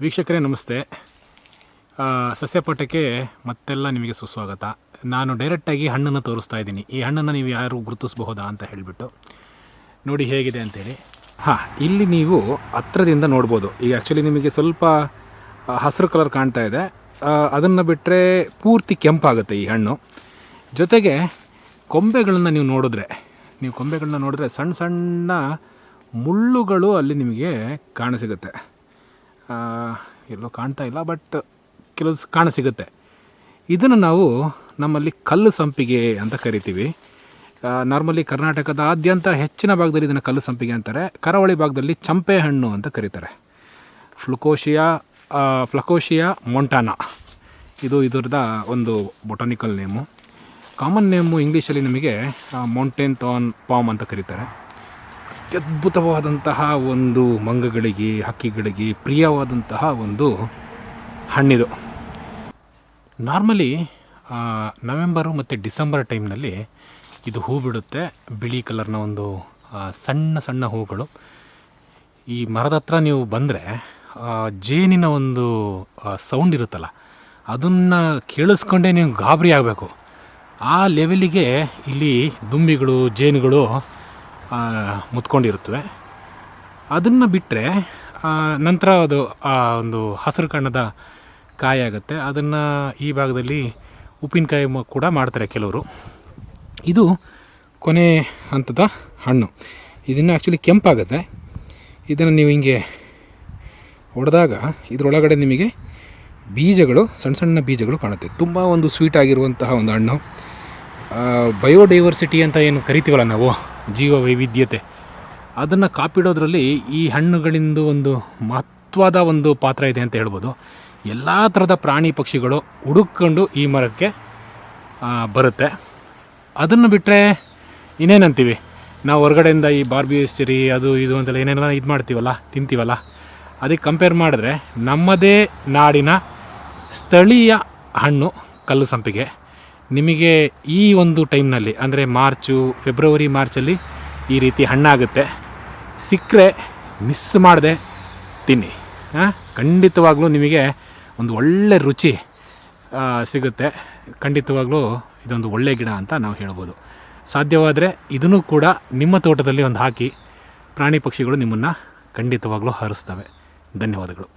ವೀಕ್ಷಕರೇ ನಮಸ್ತೆ. ಸಸ್ಯಪಾಠಕ್ಕೆ ಮತ್ತೆಲ್ಲ ನಿಮಗೆ ಸುಸ್ವಾಗತ. ನಾನು ಡೈರೆಕ್ಟಾಗಿ ಹಣ್ಣನ್ನು ತೋರಿಸ್ತಾ ಇದ್ದೀನಿ. ಈ ಹಣ್ಣನ್ನು ನೀವು ಯಾರು ಗುರುತಿಸಬಹುದಾ ಅಂತ ಹೇಳಿಬಿಟ್ಟು ನೋಡಿ ಹೇಗಿದೆ ಅಂತೇಳಿ. ಇಲ್ಲಿ ನೀವು ಹತ್ರದಿಂದ ನೋಡ್ಬೋದು. ಈಗ ಆ್ಯಕ್ಚುಲಿ ನಿಮಗೆ ಸ್ವಲ್ಪ ಹಸಿರು ಕಲರ್ ಕಾಣ್ತಾ ಇದೆ. ಅದನ್ನು ಬಿಟ್ಟರೆ ಪೂರ್ತಿ ಕೆಂಪಾಗುತ್ತೆ ಈ ಹಣ್ಣು. ಜೊತೆಗೆ ಕೊಂಬೆಗಳನ್ನು ನೀವು ನೋಡಿದ್ರೆ ಸಣ್ಣ ಸಣ್ಣ ಮುಳ್ಳುಗಳು ಅಲ್ಲಿ ನಿಮಗೆ ಕಾಣಸಿಗುತ್ತೆ. ಎಲ್ಲೋ ಕಾಣ್ತಾ ಇಲ್ಲ, ಬಟ್ ಕೆಲವು ಕಾಣಸಿಗುತ್ತೆ. ಇದನ್ನು ನಾವು ನಮ್ಮಲ್ಲಿ ಕಲ್ಲು ಸಂಪಿಗೆ ಅಂತ ಕರಿತೀವಿ. ನಾರ್ಮಲಿ ಕರ್ನಾಟಕದಾದ್ಯಂತ ಹೆಚ್ಚಿನ ಭಾಗದಲ್ಲಿ ಇದನ್ನು ಕಲ್ಲು ಸಂಪಿಗೆ ಅಂತಾರೆ. ಕರಾವಳಿ ಭಾಗದಲ್ಲಿ ಚಂಪೆ ಹಣ್ಣು ಅಂತ ಕರೀತಾರೆ. ಫ್ಲಕೋಶಿಯಾ ಮೊಂಟಾನಾ ಇದು ಇದರದ ಒಂದು ಬೊಟಾನಿಕಲ್ ನೇಮು. ಕಾಮನ್ ನೇಮು ಇಂಗ್ಲೀಷಲ್ಲಿ ನಮಗೆ ಮೌಂಟೇನ್ ಥಾರ್ನ್ ಪಾಮ್ ಅಂತ ಕರೀತಾರೆ. ಅತ್ಯದ್ಭುತವಾದಂತಹ ಒಂದು ಮಂಗಗಳಿಗೆ, ಹಕ್ಕಿಗಳಿಗೆ ಪ್ರಿಯವಾದಂತಹ ಒಂದು ಹಣ್ಣಿದು. ನಾರ್ಮಲಿ ನವೆಂಬರು ಮತ್ತು ಡಿಸೆಂಬರ್ ಟೈಮ್ನಲ್ಲಿ ಇದು ಹೂ ಬಿಡುತ್ತೆ. ಬಿಳಿ ಕಲರ್ನ ಒಂದು ಸಣ್ಣ ಸಣ್ಣ ಹೂಗಳು. ಈ ಮರದ ಹತ್ರ ನೀವು ಬಂದರೆ ಜೇನಿನ ಒಂದು ಸೌಂಡ್ ಇರುತ್ತಲ್ಲ, ಅದನ್ನು ಕೇಳಿಸ್ಕೊಂಡೇ ನೀವು ಗಾಬರಿ ಆಗಬೇಕು. ಆ ಲೆವೆಲಿಗೆ ಇಲ್ಲಿ ದುಂಬಿಗಳು, ಜೇನುಗಳು ಮುತ್ಕೊಂಡಿರುತ್ತವೆ. ಅದನ್ನು ಬಿಟ್ಟರೆ ನಂತರ ಅದು ಒಂದು ಹಸಿರು ಕಣ್ಣದ ಕಾಯಿ ಆಗುತ್ತೆ. ಅದನ್ನು ಈ ಭಾಗದಲ್ಲಿ ಉಪ್ಪಿನಕಾಯಿ ಕೂಡ ಮಾಡ್ತಾರೆ ಕೆಲವರು. ಇದು ಕೊನೆ ಹಂತದ ಹಣ್ಣು. ಇದನ್ನು ಆ್ಯಕ್ಚುಲಿ ಕೆಂಪಾಗುತ್ತೆ. ಇದನ್ನು ನೀವು ಹಿಂಗೆ ಹೊಡೆದಾಗ ಇದರೊಳಗಡೆ ನಿಮಗೆ ಬೀಜಗಳು, ಸಣ್ಣ ಸಣ್ಣ ಬೀಜಗಳು ಕಾಣುತ್ತೆ. ತುಂಬ ಒಂದು ಸ್ವೀಟ್ ಆಗಿರುವಂತಹ ಒಂದು ಹಣ್ಣು. ಬಯೋಡೈವರ್ಸಿಟಿ ಅಂತ ಏನು ಕರಿತೀವಲ್ಲ ನಾವು, ಜೀವ ವೈವಿಧ್ಯತೆ, ಅದನ್ನು ಕಾಪಿಡೋದ್ರಲ್ಲಿ ಈ ಹಣ್ಣುಗಳಿಂದ ಒಂದು ಮಹತ್ವದ ಒಂದು ಪಾತ್ರ ಇದೆ ಅಂತ ಹೇಳ್ಬೋದು. ಎಲ್ಲ ಥರದ ಪ್ರಾಣಿ ಪಕ್ಷಿಗಳು ಹುಡುಕೊಂಡು ಈ ಮರಕ್ಕೆ ಬರುತ್ತೆ. ಅದನ್ನು ಬಿಟ್ಟರೆ ಇನ್ನೇನಂತೀವಿ ನಾವು ಹೊರಗಡೆಯಿಂದ ಈ ಬಾರ್ಬಿಸ್ಚರಿ ಅದು ಇದು ಅಂತೆಲ್ಲ ಏನೆಲ್ಲ ಇದು ಮಾಡ್ತೀವಲ್ಲ, ತಿಂತೀವಲ್ಲ, ಅದಕ್ಕೆ ಕಂಪೇರ್ ಮಾಡಿದ್ರೆ ನಮ್ಮದೇ ನಾಡಿನ ಸ್ಥಳೀಯ ಹಣ್ಣು ಕಲ್ಲು ಸಂಪಿಗೆ ನಿಮಗೆ ಈ ಒಂದು ಟೈಮ್ನಲ್ಲಿ, ಅಂದರೆ ಫೆಬ್ರವರಿ ಮಾರ್ಚಲ್ಲಿ ಈ ರೀತಿ ಹಣ್ಣಾಗುತ್ತೆ. ಸಿಕ್ಕರೆ ಮಿಸ್ ಮಾಡದೆ ತಿನ್ನಿ. ಖಂಡಿತವಾಗ್ಲೂ ನಿಮಗೆ ಒಂದು ಒಳ್ಳೆ ರುಚಿ ಸಿಗುತ್ತೆ. ಖಂಡಿತವಾಗ್ಲೂ ಇದೊಂದು ಒಳ್ಳೆ ಗಿಡ ಅಂತ ನಾವು ಹೇಳ್ಬೋದು. ಸಾಧ್ಯವಾದರೆ ಇದನ್ನು ಕೂಡ ನಿಮ್ಮ ತೋಟದಲ್ಲಿ ಒಂದು ಹಾಕಿ ಪ್ರಾಣಿ ಪಕ್ಷಿಗಳು ನಿಮ್ಮನ್ನು ಖಂಡಿತವಾಗ್ಲೂ ಹರಿಸ್ತವೆ. ಧನ್ಯವಾದಗಳು.